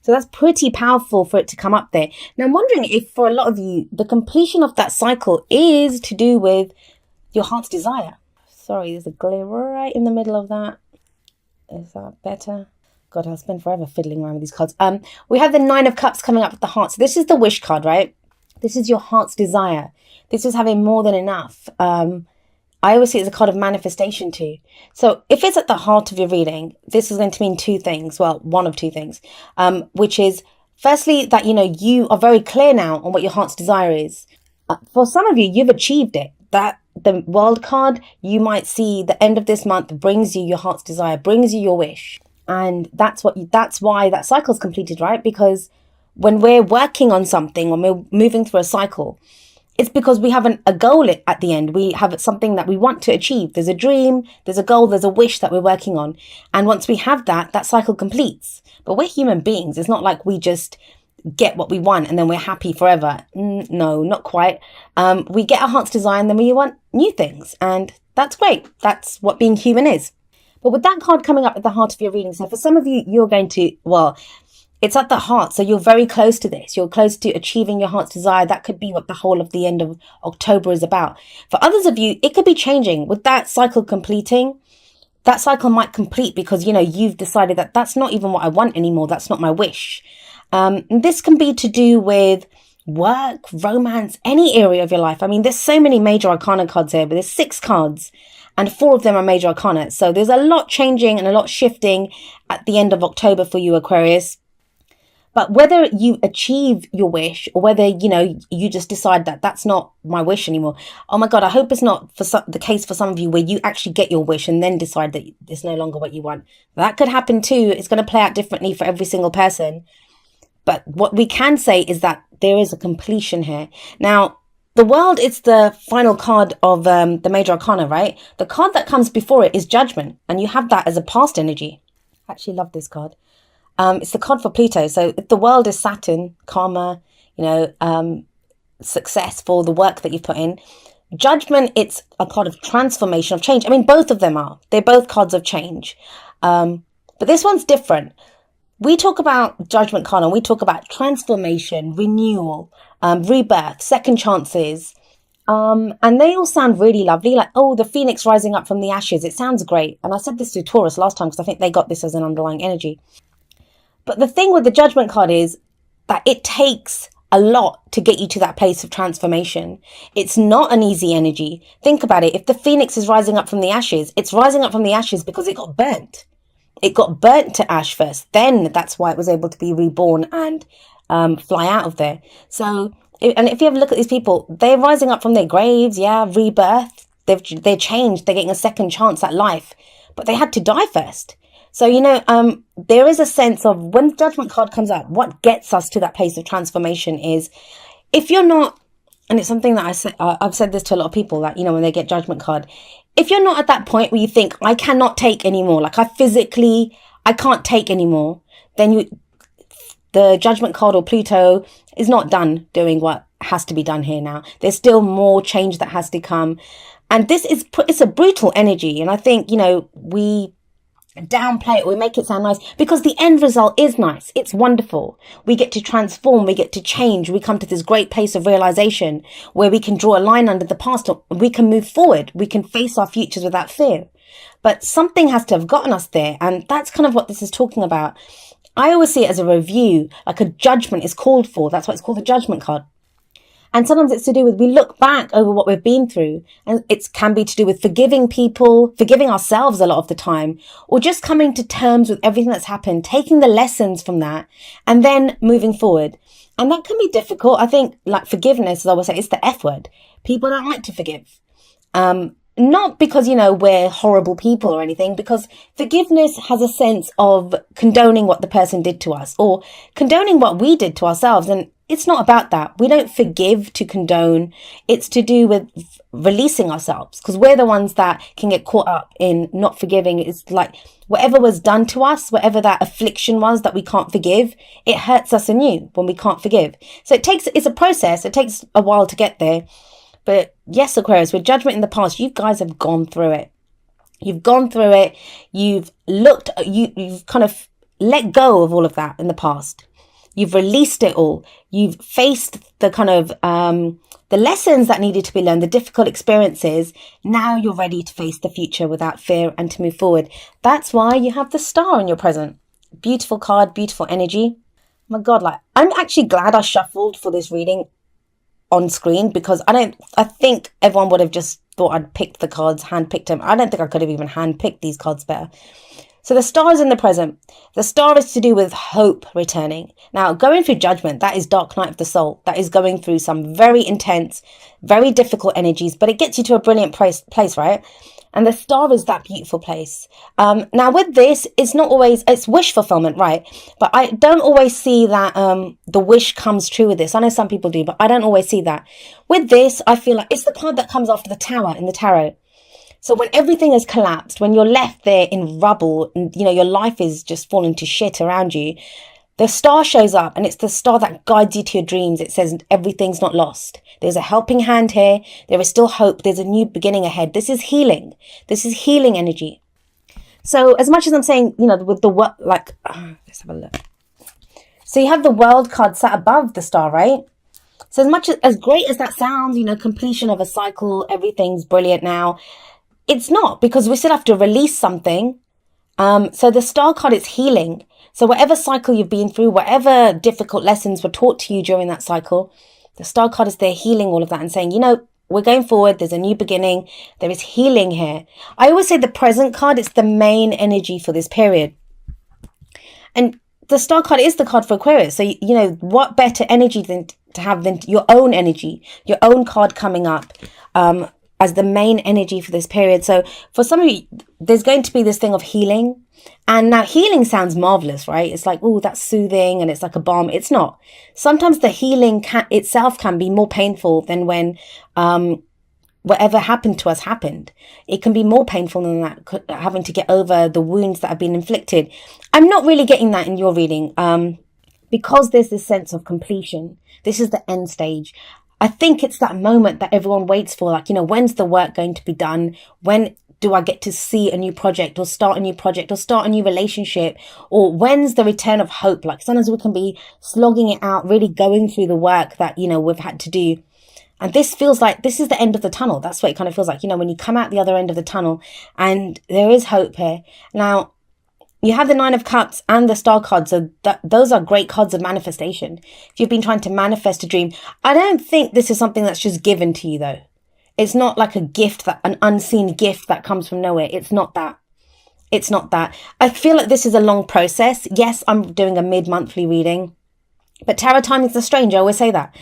So that's pretty powerful for it to come up there. Now, I'm wondering if for a lot of you, the completion of that cycle is to do with your heart's desire. Sorry, there's a glare right in the middle of that. Is that better? God, I'll spend forever fiddling around with these cards. We have the Nine of Cups coming up with the heart. So this is the wish card, right? This is your heart's desire. This is having more than enough. I always see it as a card of manifestation too. So if it's at the heart of your reading, this is going to mean two things. Well, one of two things, which is firstly that, you are very clear now on what your heart's desire is. For some of you, you've achieved it. That the World card, you might see the end of this month brings you your heart's desire, brings you your wish. And that's why that cycle is completed, right? Because when we're working on something, when we're moving through a cycle, it's because we have a goal at the end. We have something that we want to achieve. There's a dream, there's a goal, there's a wish that we're working on. And once we have that cycle completes. But we're human beings. It's not like we just get what we want and then we're happy forever. No, not quite. We get our heart's desire and then we want new things. And that's great. That's what being human is. But with that card coming up at the heart of your reading, so for some of you, you're going to, it's at the heart. So you're very close to this. You're close to achieving your heart's desire. That could be what the whole of the end of October is about. For others of you, it could be changing. With that cycle completing, that cycle might complete because, you've decided that that's not even what I want anymore. That's not my wish. This can be to do with work, romance, any area of your life. I mean, there's so many major arcana cards here, but there's 6 cards and 4 of them are major arcana. So there's a lot changing and a lot shifting at the end of October for you, Aquarius. But whether you achieve your wish or whether, you just decide that that's not my wish anymore. Oh my God, I hope it's not the case for some of you where you actually get your wish and then decide that it's no longer what you want. That could happen too. It's going to play out differently for every single person. But what we can say is that there is a completion here. Now, the World is the final card of the major arcana, right? The card that comes before it is Judgment. And you have that as a past energy. I actually love this card. It's the card for Pluto. So if the World is Saturn, karma, successful, the work that you've put in. Judgment, it's a card of transformation, of change. I mean, both of them are. They're both cards of change. But this one's different. We talk about Judgment card and we talk about transformation, renewal, rebirth, second chances. And they all sound really lovely. Like, the phoenix rising up from the ashes. It sounds great. And I said this to Taurus last time because I think they got this as an underlying energy. But the thing with the Judgment card is that it takes a lot to get you to that place of transformation. It's not an easy energy. Think about it. If the phoenix is rising up from the ashes, it's rising up from the ashes because it got burnt. It got burnt to ash first. Then that's why it was able to be reborn and fly out of there. So, and if you have a look at these people, they're rising up from their graves. Yeah, rebirth. They're changed. They're getting a second chance at life. But they had to die first. So, there is a sense of when the Judgment card comes out, what gets us to that place of transformation is if you're not, and it's something that I've said this to a lot of people that, when they get Judgment card, if you're not at that point where you think, I cannot take anymore, like I can't take anymore, then the Judgment card or Pluto is not done doing what has to be done here now. There's still more change that has to come. And it's a brutal energy. And I think, we downplay it, we make it sound nice because the end result is nice. It's wonderful. We get to transform, we get to change, we come to this great place of realization where we can draw a line under the past, we can move forward, we can face our futures without fear. But something has to have gotten us there, and that's kind of what this is talking about. I always see it as a review, like a judgment is called for. That's why it's called the Judgment card. And sometimes it's to do with, we look back over what we've been through, and it can be to do with forgiving people, forgiving ourselves a lot of the time, or just coming to terms with everything that's happened, taking the lessons from that and then moving forward. And that can be difficult. I think like forgiveness, as I always say, it's the F word. People don't like to forgive. Not because, we're horrible people or anything, because forgiveness has a sense of condoning what the person did to us or condoning what we did to ourselves. And it's not about that. We don't forgive to condone. It's to do with releasing ourselves because we're the ones that can get caught up in not forgiving. It's like whatever was done to us, whatever that affliction was that we can't forgive, it hurts us anew when we can't forgive. So it's a process. It takes a while to get there. But yes, Aquarius, with Judgment in the past, you guys have gone through it. You've gone through it. You've kind of let go of all of that in the past. You've released it all. You've faced the kind of the lessons that needed to be learned, the difficult experiences. Now you're ready to face the future without fear and to move forward. That's why you have the Star in your present. Beautiful card, beautiful energy. Oh my God, like, I'm actually glad I shuffled for this reading on screen, because I think everyone would have just thought I'd picked the cards, handpicked them. I don't think I could have even handpicked these cards better. So the Star is in the present. The Star is to do with hope returning. Now, going through Judgment, that is dark night of the soul. That is going through some very intense, very difficult energies, but it gets you to a brilliant place, right? And the Star is that beautiful place. Now with this, it's not always, it's wish fulfillment, right? But I don't always see that the wish comes true with this. I know some people do, but I don't always see that. With this, I feel like it's the card that comes after the Tower in the tarot. So when everything has collapsed, when you're left there in rubble and, you know, your life is just falling to shit around you, the Star shows up, and it's the Star that guides you to your dreams. It says everything's not lost. There's a helping hand here. There is still hope. There's a new beginning ahead. This is healing. This is healing energy. So as much as I'm saying, you know, with the what, like, let's have a look. So you have the World card sat above the Star, right? So as great as that sounds, you know, completion of a cycle, everything's brilliant now. It's not, because we still have to release something. So the Star card is healing. So whatever cycle you've been through, whatever difficult lessons were taught to you during that cycle, the Star card is there healing all of that and saying, you know, we're going forward. There's a new beginning. There is healing here. I always say the present card, it's the main energy for this period. And the Star card is the card for Aquarius. So, you know, what better energy than to have than your own energy, your own card coming up, as the main energy for this period. So for some of you, there's going to be this thing of healing. And now healing sounds marvelous, right? It's like, oh, that's soothing and it's like a balm. It's not. Sometimes the healing itself can be more painful than when whatever happened to us happened. It can be more painful than that, having to get over the wounds that have been inflicted. I'm not really getting that in your reading, because there's this sense of completion. This is the end stage. I think it's that moment that everyone waits for, like, you know, when's the work going to be done? When do I get to see a new project or start a new project or start a new relationship? Or when's the return of hope? Like, sometimes we can be slogging it out, really going through the work that, you know, we've had to do. And this feels like this is the end of the tunnel. That's what it kind of feels like, you know, when you come out the other end of the tunnel, and there is hope here. Now, you have the Nine of Cups and the Star card. So those are great cards of manifestation. If you've been trying to manifest a dream, I don't think this is something that's just given to you, though. It's not like a gift, an unseen gift that comes from nowhere. It's not that. It's not that. I feel like this is a long process. Yes, I'm doing a mid-monthly reading, but tarot timings are strange. I always say that.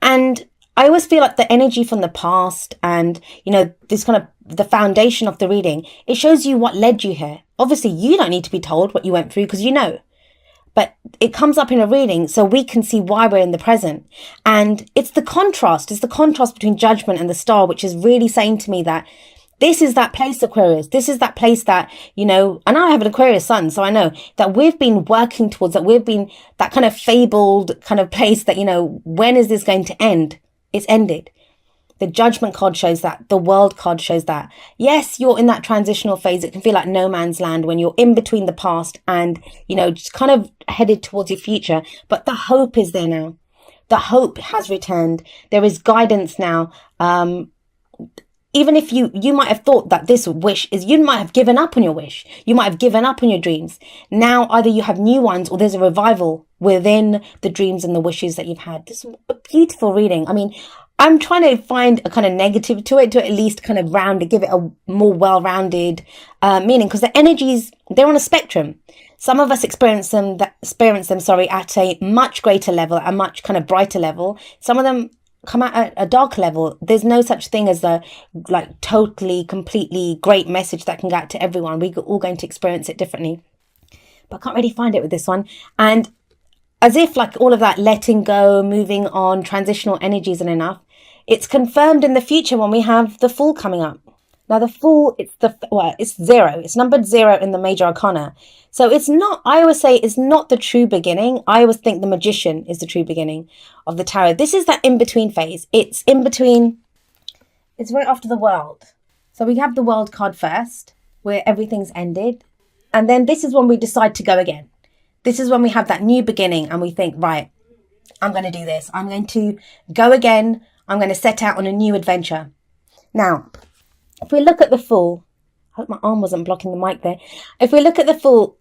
And I always feel like the energy from the past and, you know, this kind of the foundation of the reading, it shows you what led you here. Obviously, you don't need to be told what you went through, because you know. But it comes up in a reading so we can see why we're in the present. And it's the contrast. It's the contrast between Judgment and the Star, which is really saying to me that this is that place, Aquarius. This is that place that, you know, and I have an Aquarius sun, so I know that we've been working towards, that we've been that kind of fabled kind of place that, you know, when is this going to end? It's ended. The Judgment card shows that. The World card shows that. Yes, you're in that transitional phase. It can feel like no man's land when you're in between the past and, you know, just kind of headed towards your future. But the hope is there now. The hope has returned. There is guidance now. Even if you might have thought that this wish is, you might have given up on your wish. You might have given up on your dreams. Now, either you have new ones or there's a revival within the dreams and the wishes that you've had. This is a beautiful reading. I mean, I'm trying to find a kind of negative to it, to at least kind of round it, give it a more well-rounded meaning, because the energies, they're on a spectrum. Some of us experience them at a much greater level, a much kind of brighter level. Some of them come out at a dark level. There's no such thing as a like totally, completely great message that can get out to everyone. We're all going to experience it differently. But I can't really find it with this one. And as if like all of that letting go, moving on, transitional energy isn't enough, it's confirmed in the future when we have the Fool coming up. Now the Fool, it's 0. It's numbered 0 in the major arcana. So it's not, I always say it's not the true beginning. I always think the Magician is the true beginning of the tarot. This is that in-between phase. It's in between, it's right after the World. So we have the World card first, where everything's ended. And then this is when we decide to go again. This is when we have that new beginning and we think, right, I'm going to do this. I'm going to go again. I'm going to set out on a new adventure. Now, if we look at the Fool, I hope my arm wasn't blocking the mic there. If we look at the Fool,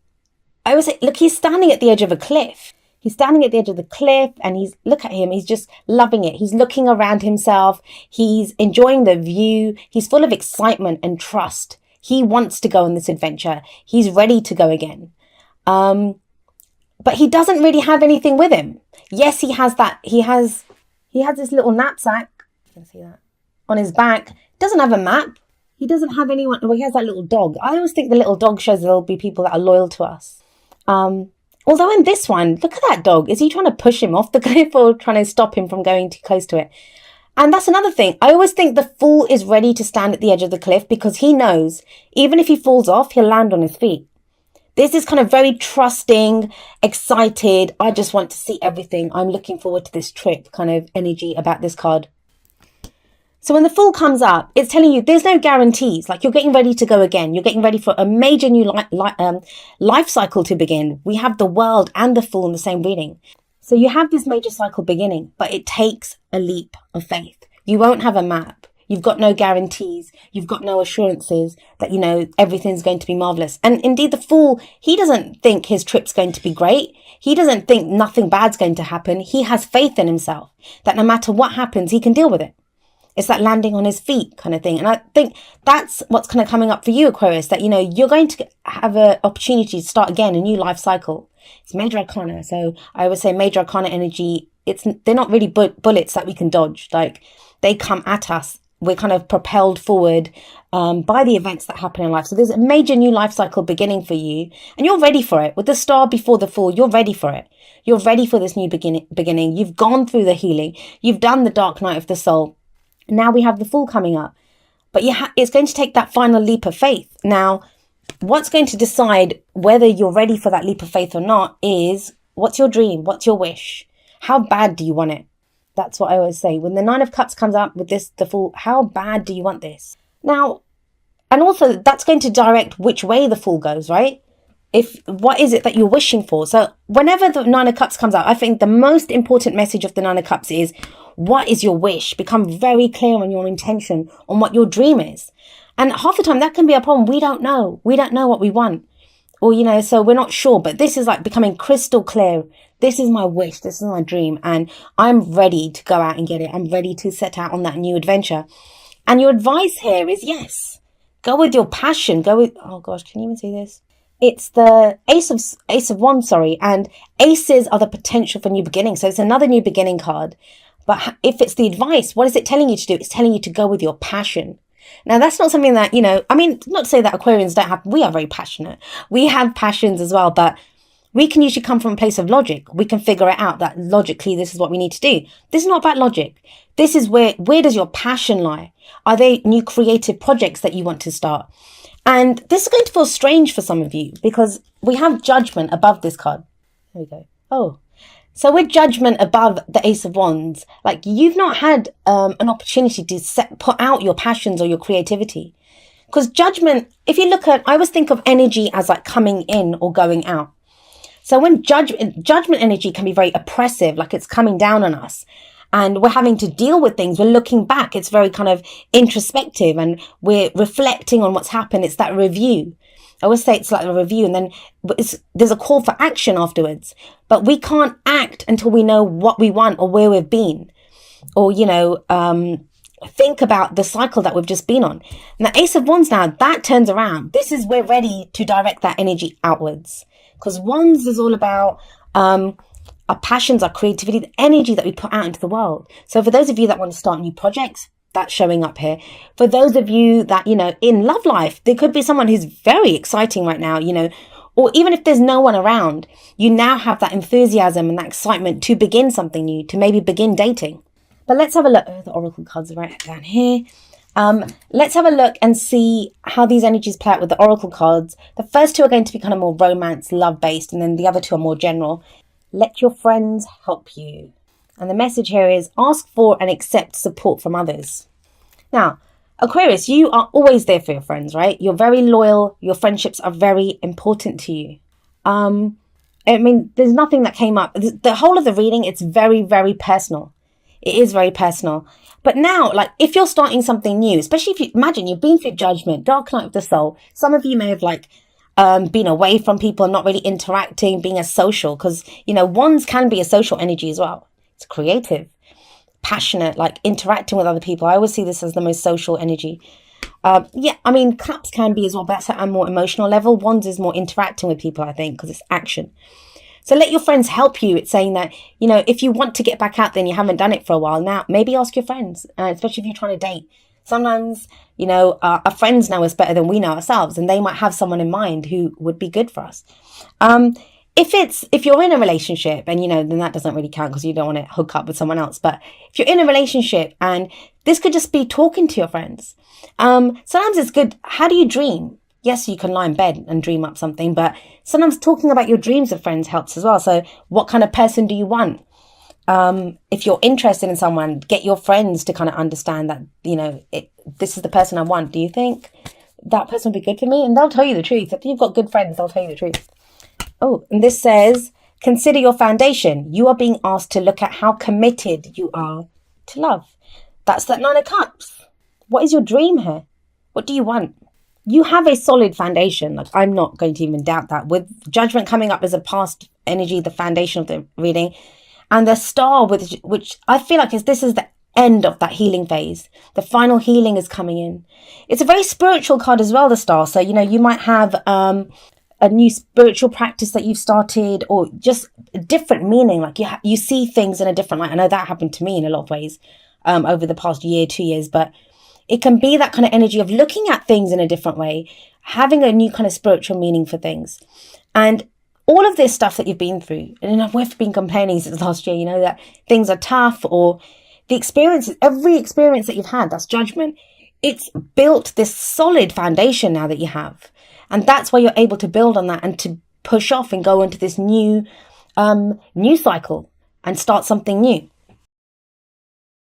I always say, look, he's standing at the edge of a cliff. He's standing at the edge of the cliff and look at him. He's just loving it. He's looking around himself. He's enjoying the view. He's full of excitement and trust. He wants to go on this adventure. He's ready to go again. But he doesn't really have anything with him. Yes, he has that. He has this little knapsack. You can see that on his back. Doesn't have a map. He doesn't have anyone. Well, he has that little dog. I always think the little dog shows there'll be people that are loyal to us. Although in this one, look at that dog. Is he trying to push him off the cliff or trying to stop him from going too close to it? And that's another thing. I always think the Fool is ready to stand at the edge of the cliff because he knows even if he falls off, he'll land on his feet. This is kind of very trusting, excited. I just want to see everything. I'm looking forward to this trip kind of energy about this card. So when the Fool comes up, it's telling you there's no guarantees. Like you're getting ready to go again. You're getting ready for a major new life cycle to begin. We have the World and the Fool in the same reading. So you have this major cycle beginning, but it takes a leap of faith. You won't have a map. You've got no guarantees. You've got no assurances that, everything's going to be marvelous. And indeed, the Fool, he doesn't think his trip's going to be great. He doesn't think nothing bad's going to happen. He has faith in himself that no matter what happens, he can deal with it. It's that landing on his feet kind of thing. And I think that's what's kind of coming up for you, Aquarius, that, you're going to have an opportunity to start again, a new life cycle. It's major arcana. So I always say major arcana energy, they're not really bullets that we can dodge. Like they come at us. We're kind of propelled forward by the events that happen in life. So there's a major new life cycle beginning for you and you're ready for it. With the Star before the Fool, you're ready for it. You're ready for this new beginning. You've gone through the healing. You've done the dark night of the soul. Now we have the Fool coming up, but it's going to take that final leap of faith. Now, what's going to decide whether you're ready for that leap of faith or not is what's your dream? What's your wish? How bad do you want it? That's what I always say. When the Nine of Cups comes up with the Fool, how bad do you want this? Now, and also that's going to direct which way the Fool goes, right? What is it that you're wishing for? So whenever the Nine of Cups comes out, I think the most important message of the Nine of Cups is, what is your wish? Become very clear on your intention, on what your dream is. And half the time that can be a problem. We don't know. We don't know what we want. Or, so we're not sure. But this is like becoming crystal clear. This is my wish. This is my dream. And I'm ready to go out and get it. I'm ready to set out on that new adventure. And your advice here is, yes, go with your passion. Oh gosh, can you even see this? It's the Ace of Wands, and aces are the potential for new beginning. So it's another new beginning card. But if it's the advice, what is it telling you to do? It's telling you to go with your passion. Now, that's not something that, not to say that Aquarians don't have, we are very passionate. We have passions as well, but we can usually come from a place of logic. We can figure it out that logically, this is what we need to do. This is not about logic. This is where does your passion lie? Are they new creative projects that you want to start? And this is going to feel strange for some of you because we have Judgment above this card. There we go. Oh, so with Judgment above the Ace of Wands, like you've not had an opportunity to put out your passions or your creativity. Because Judgment, if you look at, I always think of energy as like coming in or going out. So when judgment energy can be very oppressive, like it's coming down on us and we're having to deal with things. We're looking back. It's very kind of introspective and we're reflecting on what's happened. It's that review. I always say it's like a review and then there's a call for action afterwards, but we can't act until we know what we want or where we've been or, think about the cycle that we've just been on. And the Ace of Wands now, that turns around. This is we're ready to direct that energy outwards because Wands is all about our passions, our creativity, the energy that we put out into the world. So for those of you that want to start new projects, that's showing up here. For those of you that, in love life, there could be someone who's very exciting right now, or even if there's no one around, you now have that enthusiasm and that excitement to begin something new, to maybe begin dating. But let's have a look. Oh, the oracle cards are right down here. Let's have a look and see how these energies play out with the oracle cards. The first two are going to be kind of more romance, love-based, and then the other two are more general. Let your friends help you. And the message here is ask for and accept support from others. Now, Aquarius, you are always there for your friends, right? You're very loyal. Your friendships are very important to you. I mean, there's nothing that came up. The whole of the reading, it's very, very personal. It is very personal. But now, like, if you're starting something new, especially if you imagine you've been through judgment, dark night of the soul, some of you may have like been away from people, not really interacting, being as social, because wands can be a social energy as well. It's creative, passionate, like interacting with other people. I always see this as the most social energy. Yeah, I mean, cups can be as well, but that's at a more emotional level. Wands is more interacting with people, I think, because it's action. So let your friends help you. It's saying that, if you want to get back out there and you haven't done it for a while now, maybe ask your friends, especially if you're trying to date. Sometimes, our friends know us better than we know ourselves, and they might have someone in mind who would be good for us. If you're in a relationship and, then that doesn't really count because you don't want to hook up with someone else. But if you're in a relationship, and this could just be talking to your friends. Sometimes it's good. How do you dream? Yes, you can lie in bed and dream up something, but sometimes talking about your dreams with friends helps as well. So what kind of person do you want? If you're interested in someone, get your friends to kind of understand that, this is the person I want. Do you think that person would be good for me? And they'll tell you the truth. If you've got good friends, they'll tell you the truth. Oh, and this says, consider your foundation. You are being asked to look at how committed you are to love. That's that 9 of Cups. What is your dream here? What do you want? You have a solid foundation. Like, I'm not going to even doubt that. With judgment coming up as a past energy, the foundation of the reading, and the star, which I feel like this is the end of that healing phase. The final healing is coming in. It's a very spiritual card as well, the star. So, you might have a new spiritual practice that you've started, or just a different meaning. Like you see things in a different light. I know that happened to me in a lot of ways over the past year, 2 years, but it can be that kind of energy of looking at things in a different way, having a new kind of spiritual meaning for things. And all of this stuff that you've been through, and we've been complaining since last year, that things are tough, or the experiences, every experience that you've had, that's judgment. It's built this solid foundation now that you have. And that's why you're able to build on that and to push off and go into this new cycle and start something new.